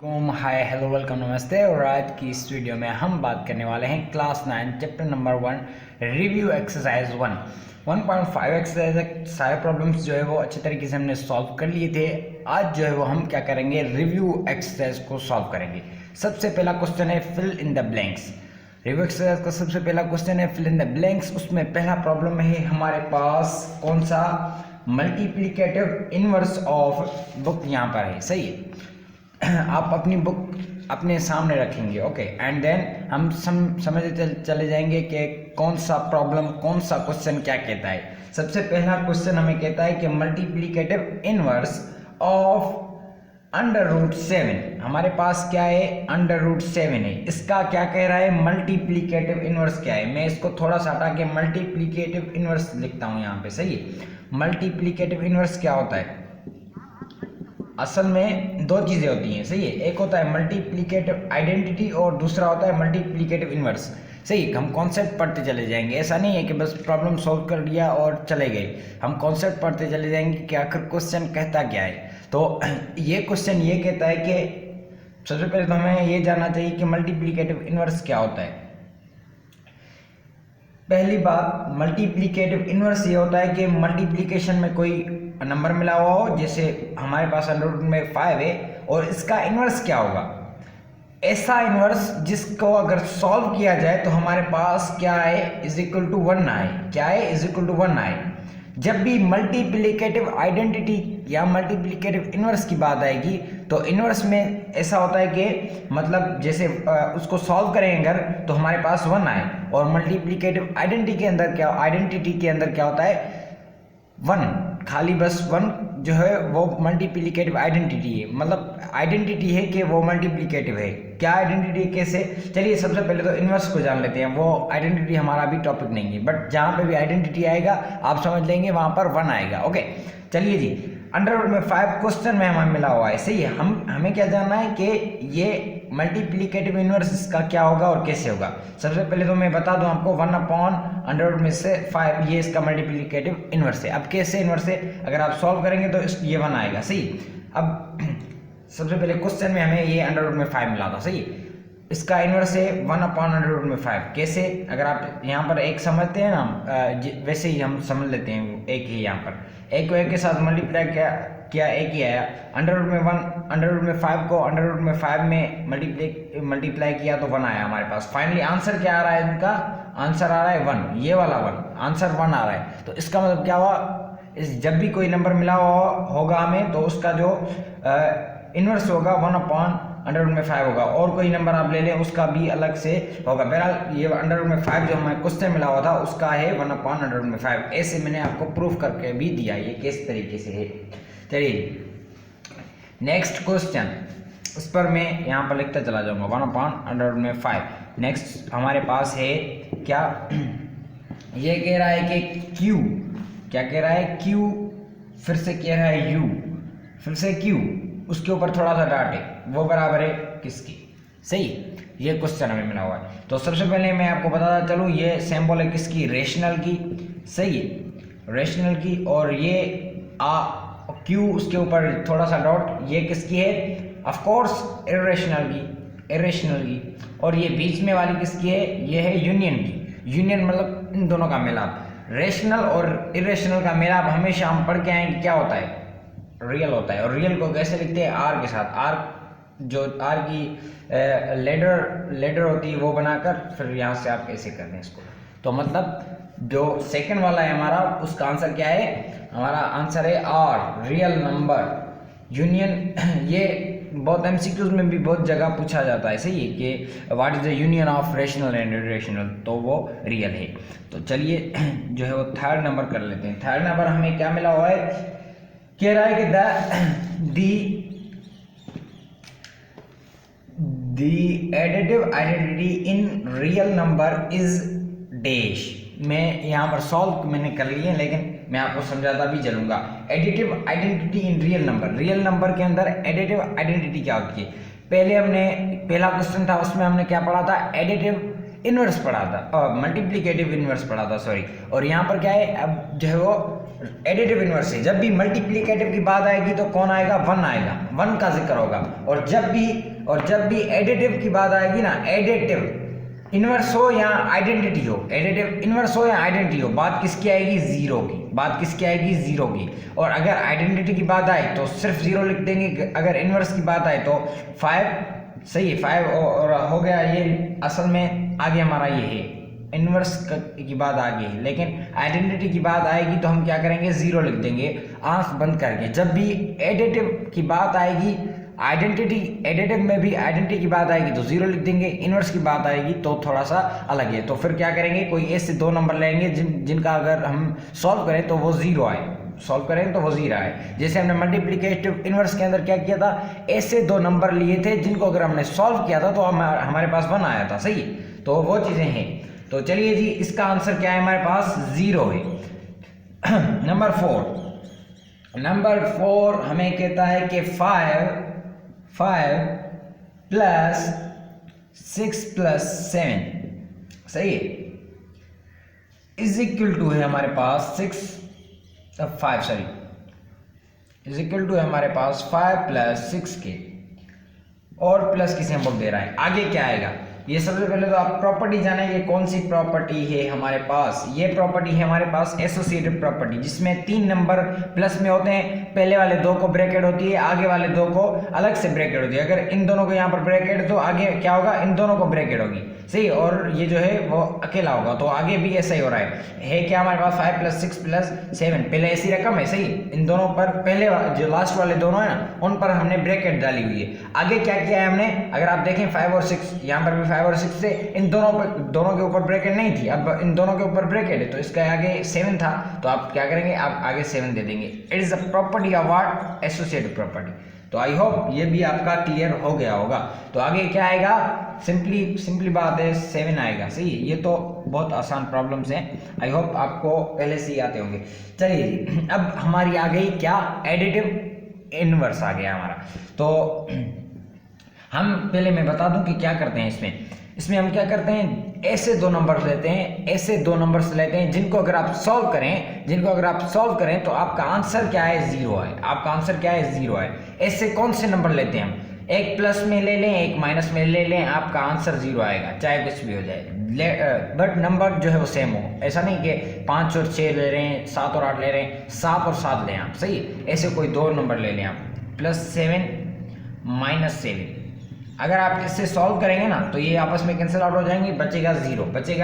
Hi hello welcome नमस्ते। और आज की इस वीडियो में हम बात करने वाले हैं class 9 chapter number 1 review exercise 1.5 exercise. सारे प्रॉब्लम्स जो है वो अच्छे तरीके से हमने सॉल्व कर लिए थे। आज जो है वो हम क्या करेंगे, रिव्यू एक्सरसाइज को सॉल्व करेंगे। सबसे पहला क्वेश्चन है fill in the blanks. Review exercise का सबसे पहला क्वेश्चन है फिल इन द ब्लैंक्स। उसमें पहला प्रॉब्लम है हमारे पास कौन सा, मल्टीप्लिकेटिव इनवर्स ऑफ बुक यहाँ पर है। सही है, आप अपनी बुक अपने सामने रखेंगे, ओके, एंड देन हम समझते चले जाएंगे कि कौन सा प्रॉब्लम, कौन सा क्वेश्चन क्या कहता है। सबसे पहला क्वेश्चन हमें कहता है कि मल्टीप्लिकेटिव इनवर्स ऑफ √7। हमारे पास क्या है, √7 है। इसका क्या कह रहा है, मल्टीप्लिकेटिव इनवर्स क्या है। मैं इसको थोड़ा सा हटा के मल्टीप्लिकेटिव इनवर्स लिखता हूँ यहाँ पे। सही है, मल्टीप्लिकेटिव इनवर्स क्या होता है, असल में दो चीज़ें होती हैं। सही है, एक होता है मल्टीप्लिकेटिव आइडेंटिटी और दूसरा होता है मल्टीप्लिकेटिव इनवर्स। सही है, हम कॉन्सेप्ट पढ़ते चले जाएंगे। ऐसा नहीं है कि बस प्रॉब्लम सॉल्व कर लिया और चले गए। हम कॉन्सेप्ट पढ़ते चले जाएंगे कि आखिर क्वेश्चन कहता क्या है। तो ये क्वेश्चन ये कहता है कि सबसे पहले तो हमें ये जानना चाहिए कि मल्टीप्लिकेटिव इनवर्स क्या होता है। पहली बात, मल्टीप्लिकेटिव इनवर्स ये होता है कि मल्टीप्लिकेशन में कोई नंबर मिला हुआ हो, जैसे हमारे पास √5 है और इसका इनवर्स क्या होगा, ऐसा इनवर्स जिसको अगर सॉल्व किया जाए तो हमारे पास क्या है, =1 आए। क्या है, =1 आए। जब भी मल्टीप्लिकेटिव आइडेंटिटी या मल्टीप्लिकेटिव इनवर्स की बात आएगी तो इनवर्स में ऐसा होता है कि मतलब जैसे उसको सॉल्व करेंगे अगर तो हमारे पास 1 आए, और मल्टीप्लिकेटिव आइडेंटिटी के अंदर क्या होता है, 1, खाली बस 1 जो है वो मल्टीप्लिकेटिव आइडेंटिटी है। मतलब आइडेंटिटी है कि वो मल्टीप्लिकेटिव है। क्या आइडेंटिटी है, कैसे, चलिए सबसे पहले तो इनवर्स को जान लेते हैं। वो आइडेंटिटी हमारा अभी टॉपिक नहीं है, बट जहाँ पे भी आइडेंटिटी आएगा आप समझ लेंगे वहाँ पर 1 आएगा। ओके, चलिए जी, √5 क्वेश्चन में हमें मिला हुआ है। सही है, हमें क्या जानना है कि ये मल्टीप्लिकेटिव इनवर्स इसका क्या होगा और कैसे होगा। सबसे पहले तो मैं बता दूं आपको, 1/√5 ये इसका मल्टीप्लिकेटिव इनवर्स है। अब कैसे इनवर्स है, अगर आप सॉल्व करेंगे तो ये 1 आएगा। सही, अब सबसे पहले क्वेश्चन में हमें ये √5 मिला था। सही, इसका इनवर्स है 1/√5। कैसे, अगर आप यहाँ पर एक समझते हैं ना, वैसे ही हम समझ लेते हैं। एक ही यहाँ पर एक को एक के साथ मल्टीप्लाई किया एक ही आया। √5 को √5 में मल्टीप्लाई किया तो 1 आया हमारे पास। फाइनली आंसर क्या आ रहा है, इनका आंसर आ रहा है 1, ये वाला 1, आंसर 1 आ रहा है। तो इसका मतलब क्या हुआ, जब भी कोई नंबर मिला होगा हमें तो उसका जो इनवर्स होगा 1/√5 होगा। और कोई नंबर आप ले लें उसका भी अलग से होगा। बहरहाल ये √5 जो हमें क्वेश्चन मिला हुआ था उसका है 1/√5। ऐसे मैंने आपको प्रूफ करके भी दिया ये किस तरीके से है। चलिए नेक्स्ट क्वेश्चन, उस पर मैं यहाँ पर लिखता चला जाऊँगा 1/√5। नेक्स्ट हमारे पास है क्या, ये कह रहा है कि Q, क्या कह रहा है, Q, फिर से कह रहा है U, फिर से Q, उसके ऊपर थोड़ा सा डाट है, वो बराबर है किसकी। सही, ये क्वेश्चन हमें मिला हुआ है। तो सबसे पहले मैं आपको बताता चलूँ, ये सिंबल है किसकी, रेशनल की। सही है, रेशनल की। और ये Q, उसके ऊपर थोड़ा सा डॉट, ये किसकी है, ऑफ कोर्स इरेशनल की। और ये बीच में वाली किसकी है, ये है यूनियन की। यूनियन मतलब इन दोनों का मिलाप। रेशनल और इरेशनल का मिलाप हमेशा हम पढ़ के आएंगे क्या होता है, रियल होता है। और रियल को कैसे लिखते हैं, R के साथ। R जो R की लेडर होती है वो बनाकर फिर यहाँ से आप कैसे करते हैं इसको। तो मतलब जो सेकंड वाला है हमारा, उसका आंसर क्या है, हमारा आंसर है R, रियल नंबर यूनियन। ये बहुत MCQs में भी बहुत जगह पूछा जाता है। सही है, कि what is the union of rational and irrational, तो वो रियल है। तो चलिए जो है वो थर्ड नंबर कर लेते हैं। थर्ड नंबर हमें क्या मिला हुआ है, कह रहा है कि the additive identity in real number is dash। मैं यहाँ पर सॉल्व मैंने कर लिए हैं, लेकिन मैं आपको समझाता भी चलूंगा। Additive identity in real number, real number के अंदर एडिटिव आइडेंटिटी क्या होती है। पहला क्वेश्चन था उसमें हमने क्या पढ़ा था, एडिटिव इन्वर्स पढ़ा था, मल्टीप्लिकेटिव इन्वर्स पढ़ा था सॉरी। और यहाँ पर क्या है, अब जो है वो एडिटिव इन्वर्स है। जब भी मल्टीप्लिकेटिव की बात आएगी तो कौन आएगा, 1 आएगा, 1 का जिक्र होगा। और जब भी एडिटिव की बात आएगी ना, एडिटिव इन्वर्स हो या आइडेंटिटी हो, एडिटिव इन्वर्स हो या आइडेंटिटी हो, बात किसकी आएगी, जीरो की। बात किसकी आएगी, जीरो की। और अगर आइडेंटिटी की बात आए तो सिर्फ जीरो लिख देंगे, अगर इन्वर्स की बात आए तो 5, सही है 5 और हो गया। ये असल में आगे हमारा ये है, इन्वर्स की बात आ गई। लेकिन आइडेंटिटी की बात आएगी तो हम क्या करेंगे, जीरो लिख देंगे आंख बंद करके। जब भी एडिटिव की बात आएगी, एडिटिव में भी आइडेंटिटी की बात आएगी तो जीरो लिख देंगे, इन्वर्स की बात आएगी तो थोड़ा सा अलग है। तो फिर क्या करेंगे, कोई ऐसे 2 नंबर लेंगे जिनका अगर हम सॉल्व करें तो वो जीरो आए, सॉल्व करें तो वो जीरो आए। जैसे हमने मल्टीप्लिकेटिव इन्वर्स के अंदर क्या किया था, ऐसे 2 नंबर लिए थे जिनको अगर हमने सॉल्व किया था तो हमारे पास 1 आया था, सही। तो वो चीज़ें हैं। तो चलिए जी, इसका आंसर क्या है, हमारे पास जीरो है। नंबर 4 हमें कहता है कि 5 प्लस 6 प्लस 7, सही है, इज इक्वल टू है हमारे पास 5 इज इक्वल टू है हमारे पास 5 प्लस 6 के, और प्लस की सिंबल दे रहा है। आगे क्या आएगा, ये सबसे पहले तो आप प्रॉपर्टी जानेंगे, कौन सी प्रॉपर्टी है हमारे पास। ये प्रॉपर्टी है हमारे पास एसोसिएटिव प्रॉपर्टी, जिसमें 3 नंबर प्लस में होते हैं। पहले वाले 2 को ब्रैकेट होती है, आगे वाले 2 को अलग से ब्रैकेट होती है। अगर इन दोनों को यहाँ पर ब्रैकेट तो आगे क्या होगा, इन दोनों को ब्रैकेट होगी, सही। और ये जो है वो अकेला होगा, तो आगे भी ऐसा ही हो रहा है क्या हमारे पास 5 प्लस 6 प्लस 7, पहले ऐसी रकम है, सही। इन दोनों पर पहले जो लास्ट वाले दोनों है ना, उन पर हमने ब्रैकेट डाली हुई है। आगे क्या किया है हमने, अगर आप देखें 5 और 6, यहाँ पर भी 5 और 6 से इन दोनों के ऊपर ब्रैकेट नहीं थी, अब इन दोनों के ऊपर ब्रैकेट है, तो इसका आगे 7 था, तो आप क्या करेंगे, आप आगे 7 दे देंगे। It is a property of what, associative property. तो आई होप ये भी आपका क्लियर हो गया होगा। तो आगे क्या आएगा, सिंपली बात है 7 आएगा, सही। ये तो बहुत आसान प्रॉब्लम्स हैं, आई होप आपको पहले से ही आते होंगे। चलिए जी, अब हमारी आ गई क्या, एडिटिव इनवर्स आ गया हमारा। तो हम पहले मैं बता दूं कि क्या करते हैं इसमें हम क्या करते हैं, ऐसे 2 नंबर लेते हैं जिनको अगर आप सॉल्व करें तो आपका आंसर क्या है, जीरो है। ऐसे कौन से नंबर लेते हैं हम, एक प्लस में ले लें, एक माइनस में ले लें, आपका आंसर जीरो आएगा, चाहे कुछ भी हो जाए। बट नंबर जो है वो सेम हो, ऐसा नहीं कि 5 और 6 ले रहे हैं, 7 और 8 ले रहे हैं, 7 और 7 लें आप, सही। ऐसे कोई 2 नंबर ले लें आप, +7 -7। अगर आप इससे सॉल्व करेंगे ना तो ये आपस में कैंसिल आउट हो जाएंगे, बचेगा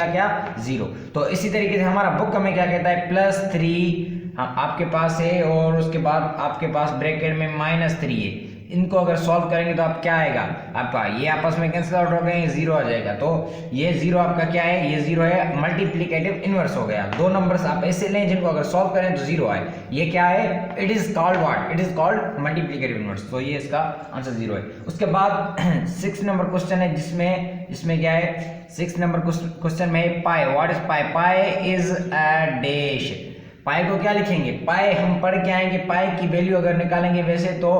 क्या, जीरो। तो इसी तरीके से हमारा बुक हमें क्या कहता है, +3 आपके पास है, और उसके बाद आपके पास ब्रैकेट में -3 है। इनको अगर सॉल्व करेंगे तो आप क्या आएगा, आपका ये आपस में कैंसिल आउट हो गए, जीरो आ जाएगा। तो ये जीरो आपका क्या है, ये जीरो है, मल्टीप्लिकेटिव इनवर्स हो गया। 2 नंबर्स आप ऐसे लें जिनको अगर सॉल्व करें तो जीरो आए, ये क्या है, it is called what, it is called multiplicative inverse. तो ये इसका आंसर जीरो है। उसके बाद 6 नंबर क्वेश्चन है, जिसमें क्या है, 6 नंबर क्वेश्चन में pi, what is pi, pi is a dash. Pi को क्या लिखेंगे, पाई हम पढ़ के आएंगे, पाई की वैल्यू अगर निकालेंगे वैसे तो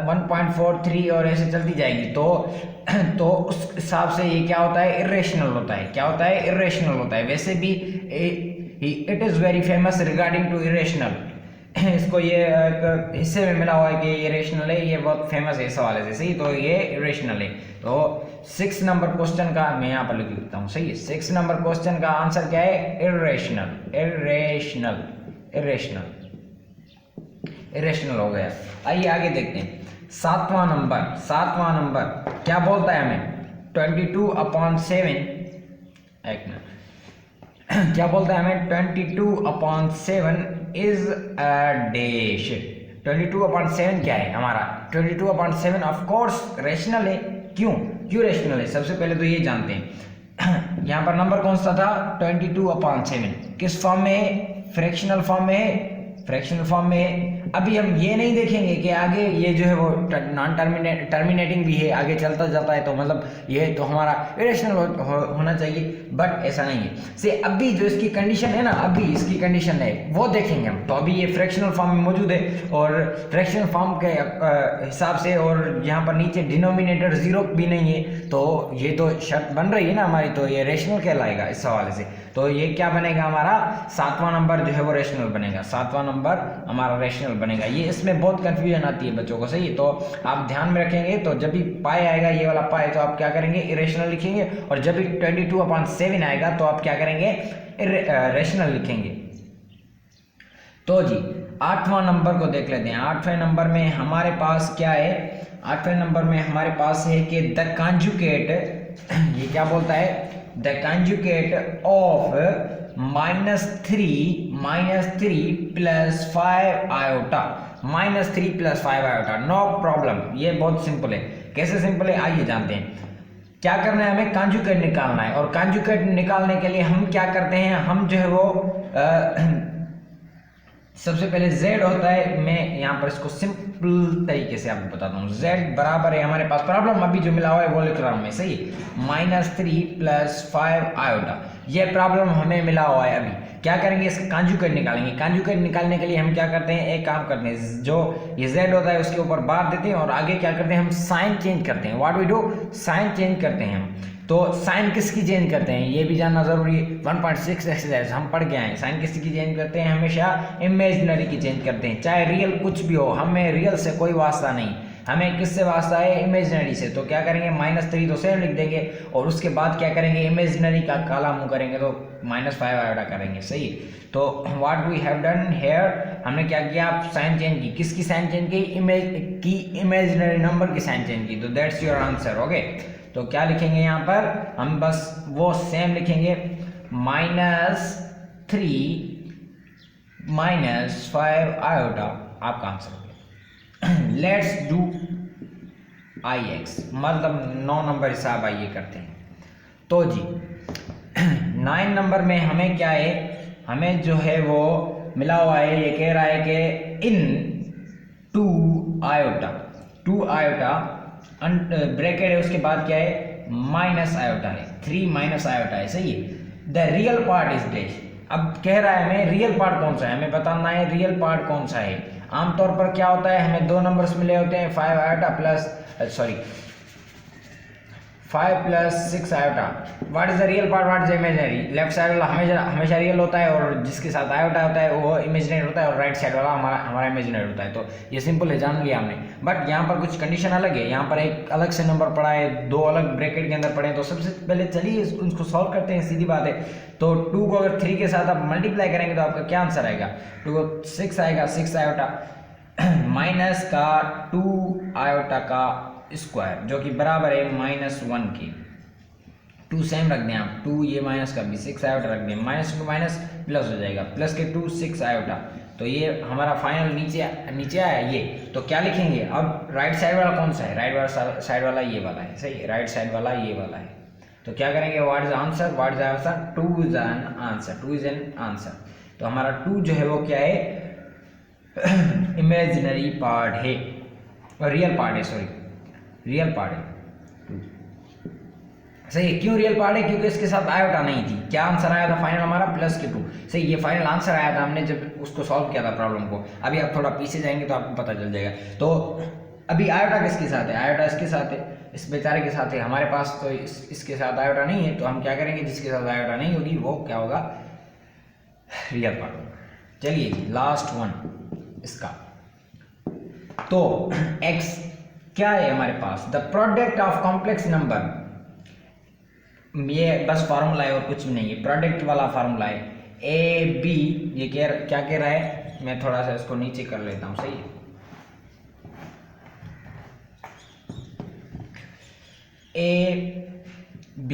1.43 और ऐसे चलती जाएगी, तो उस हिसाब से ये क्या होता है, इरेशनल होता है, इरेशनल होता है। वैसे भी it is very famous regarding to irrational, इसको ये हिस्से में मिला हुआ है कि ये इरेशनल है, ये बहुत फेमस है इस हवाले से, सही। तो ये इरेशनल है। तो 6 नंबर क्वेश्चन का मैं यहाँ पर लिख देता हूँ, सही है। 6 नंबर क्वेश्चन का आंसर क्या है, इरेशनल हो गया। आइए आगे देखते हैं। 7वां नंबर क्या बोलता है हमें, 22/7, एक मिनट, क्या बोलता है हमें, 22/7 इज अ डैश। 22/7 क्या है हमारा, 22/7 ऑफ कोर्स रेशनल है। क्यों रेशनल है, सबसे पहले तो ये जानते हैं। यहाँ पर नंबर कौन सा था, 22/7, किस फॉर्म में है, फ्रैक्शनल फॉर्म में। अभी हम ये नहीं देखेंगे कि आगे ये जो है वो नॉन टर्मिनेटिंग भी है, आगे चलता जाता है, तो मतलब ये तो हमारा इरेशनल होना चाहिए। बट ऐसा नहीं है। से अभी जो इसकी कंडीशन है ना, अभी इसकी कंडीशन है वो देखेंगे हम। तो अभी ये फ्रैक्शनल फॉर्म में मौजूद है और फ्रैक्शनल फॉर्म के हिसाब से, और यहाँ पर नीचे डिनोमिनेटर 0 भी नहीं है, तो ये तो शर्त बन रही है ना हमारी, तो ये रेशनल कहलाएगा इस हवाले से। तो ये क्या बनेगा हमारा 7वां नंबर जो है वो रेशनल बनेगा, 7वां नंबर हमारा रेशनल बनेगा। ये इसमें बहुत कंफ्यूजन आती है बच्चों को, सही है। तो आप ध्यान में रखेंगे, तो जब भी पाई आएगा ये वाला पाई तो आप क्या करेंगे इरेशनल लिखेंगे, और जब भी 22/7 आएगा तो आप क्या करेंगे रेशनल लिखेंगे। तो जी 8वां नंबर को देख लेते हैं। 8वें नंबर में हमारे पास क्या है, 8वें नंबर में हमारे पास है कि द कॉन्जुगेट, ये क्या बोलता है, the conjugate of -3 plus 5 iota, -3 plus 5 iota, no problem. ये बहुत सिंपल है। कैसे सिंपल है आइए जानते हैं। क्या करना है, हमें कॉन्जुगेट निकालना है, और कॉन्जुगेट निकालने के लिए हम क्या करते हैं, हम जो है वो सबसे पहले z होता है, मैं यहाँ पर इसको सिंपल तरीके से आपको बताता हूँ। z बराबर है हमारे पास, प्रॉब्लम अभी जो मिला हुआ है वो लिख रहा हूँ मैं, सही, -3 प्लस 5 आयोटा, ये प्रॉब्लम हमें मिला हुआ है। अभी क्या करेंगे, इसका कॉन्जुगेट निकालेंगे। कॉन्जुगेट निकालने के लिए हम क्या करते हैं, एक काम करते हैं, जो ये z होता है उसके ऊपर बार देते हैं, और आगे क्या करते हैं, हम साइन चेंज करते हैं। What we do, sign change करते हैं हम। तो साइन किसकी चेंज करते हैं ये भी जानना जरूरी है। 1.6 एक्सरसाइज हम पढ़ के आए, साइन किसकी चेंज करते हैं, हमेशा इमेजिनरी की चेंज करते हैं, चाहे रियल कुछ भी हो, हमें रियल से कोई वास्ता नहीं, हमें किससे वास्ता है, इमेजिनरी से। तो क्या करेंगे, -3 तो सेम लिख देंगे, और उसके बाद क्या करेंगे, इमेजिनरी का काला मुंह करेंगे तो -5 आयोटा करेंगे, सही। तो what we have done here, हमने क्या किया, साइन चेंज की। किसकी साइन चेंज की, इमेजिनरी नंबर की साइन चेंज की। तो दैट्स योर आंसर, ओके। तो क्या लिखेंगे यहाँ पर, हम बस वो सेम लिखेंगे, -3 - 5 आयोटा आपका आंसर हो गया। लेट्स डू IX, मतलब 9 नंबर हिसाब आइए करते हैं। तो जी 9 नंबर में हमें क्या है, हमें जो है वो मिला हुआ है, ये कह रहा है कि इन 2 आयोटा ब्रैकेट है, उसके बाद क्या है, माइनस आयोटा है, 3 माइनस आयोटा है, सही है। The real part is dash. अब कह रहा है हमें रियल पार्ट कौन सा है, हमें बताना है रियल पार्ट कौन सा है। आमतौर पर क्या होता है, हमें 2 नंबर्स मिले होते हैं, 5 iota plus 5 + 6 iota. What is the real part, what is imaginary. Left side वाला हमेशा रियल होता है, और जिसके साथ आयोटा होता है वो इमेजिनरी होता है, और राइट साइड वाला हमारा इमेजिनरी होता है। तो ये सिंपल है, जान लिया हमने। बट यहाँ पर कुछ कंडीशन अलग है, यहाँ पर एक अलग से नंबर पड़ा है, 2 अलग ब्रैकेट के अंदर पड़े हैं। तो सबसे पहले चलिए उनको सॉल्व करते हैं, सीधी बात है। तो 2 को अगर 3 के साथ आप मल्टीप्लाई करेंगे तो आपका क्या आंसर आएगा, 2 को 6 आएगा, 6 आयोटा माइनस का 2 आयोटा का स्क्वायर, जो कि बराबर है -1 के। 2 सेम रख दें आप, 2 ये माइनस का भी, 6 आयोटा रख दें, माइनस टू माइनस प्लस हो जाएगा, प्लस के 2 6 आयोटा। तो ये हमारा फाइनल नीचे आया ये। तो क्या लिखेंगे अब, राइट साइड वाला कौन सा है, राइट साइड वाला ये वाला है, सही, राइट साइड वाला ये वाला है। तो क्या करेंगे, what is answer, what is answer, 2 is an answer, 2 is an answer. तो हमारा 2 जो है वो क्या है, इमेजिनरी पार्ट है, और रियल पार्ट है, सॉरी रियल पार्ट है 2, सही है। क्यों रियल पार्ट है, क्योंकि इसके साथ आयोटा नहीं थी। क्या आंसर आया था फाइनल हमारा, प्लस के 2, सही। ये फाइनल आंसर आया था हमने जब उसको सॉल्व किया था प्रॉब्लम को। अभी आप थोड़ा पीछे जाएंगे तो आपको पता चल जाएगा। तो अभी आयोटा किसके साथ है, आयोटा इसके साथ है, इस बेचारे के साथ है, हमारे पास तो इसके साथ आयोटा नहीं है। तो हम क्या करेंगे, जिसके साथ आयोटा नहीं होगी वो क्या होगा, रियल पार्ट होगा। चलिए जी लास्ट वन इसका। तो x क्या है हमारे पास, the product of complex number, ये बस फार्मूला है और कुछ भी नहीं है, प्रोडक्ट वाला फार्मूला है। AB ये क्या कह रहा है, मैं थोड़ा सा इसको नीचे कर लेता हूँ, सही है। AB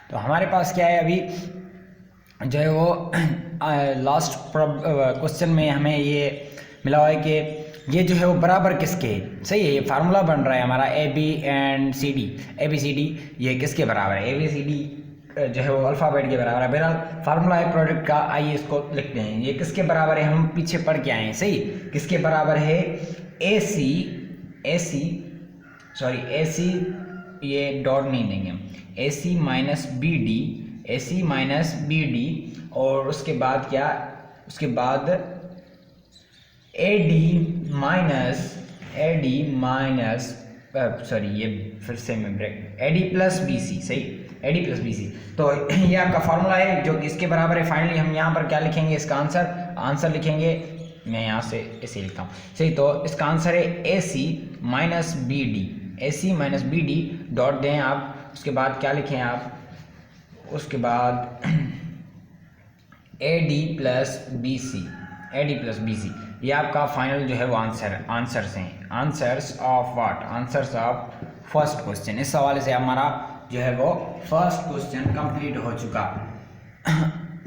तो हमारे पास क्या है अभी जो है वो लास्ट क्वेश्चन में हमें ये मिला हुआ है कि ये जो है वो बराबर किसके है, सही है। ये फार्मूला बन रहा है हमारा AB एंड CD, ABCD ये किसके बराबर है, ABCD जो है वो अल्फ़ाबेट के बराबर है। बहरहाल फार्मूला है प्रोडक्ट का, आइए इसको लिखते हैं। ये किसके बराबर है, हम पीछे पढ़ के आए हैं, सही। किसके बराबर है, AC ये डॉट नहीं देंगे हम, AC माइनस बी डी और उसके बाद क्या, उसके बाद AD माइनस सॉरी ये फिर से मैं ब्रेक AD प्लस BC, सही, AD प्लस BC। तो ये आपका फॉर्मूला है जो कि इसके बराबर है। फाइनली हम यहाँ पर क्या लिखेंगे, इसका आंसर लिखेंगे, मैं यहाँ से ऐसे लिखता हूँ, सही। तो इसका आंसर है AC minus B D dot दें आप, उसके बाद क्या लिखें आप, उसके बाद AD प्लस BC, ये आपका फाइनल जो है वो आंसर्स हैं, answers of what, answers of first question. इस हवाले से हमारा जो है वो फर्स्ट क्वेश्चन कंप्लीट हो चुका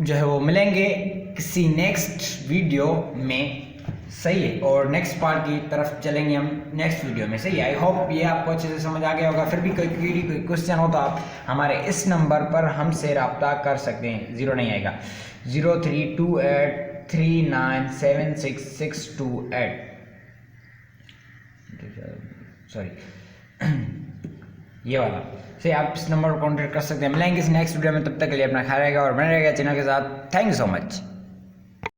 जो है वो मिलेंगे किसी नेक्स्ट वीडियो में, सही है। और नेक्स्ट पार्ट की तरफ चलेंगे हम नेक्स्ट वीडियो में, सही है। आई होप ये आपको अच्छे से समझ आ गया होगा। फिर भी कोई क्वेश्चन हो तो आप हमारे इस नंबर पर हमसे रब्ता कर सकते हैं, 0 नहीं आएगा, 0328397668, सॉरी ये वाला, सही। आप इस नंबर पर कॉन्टेक्ट कर सकते हैं। मिलेंगे इस नेक्स्ट वीडियो में, तब तक के लिए अपना ख्याल रहेगा और बने रहेगा चैनल के साथ। Thank you so much.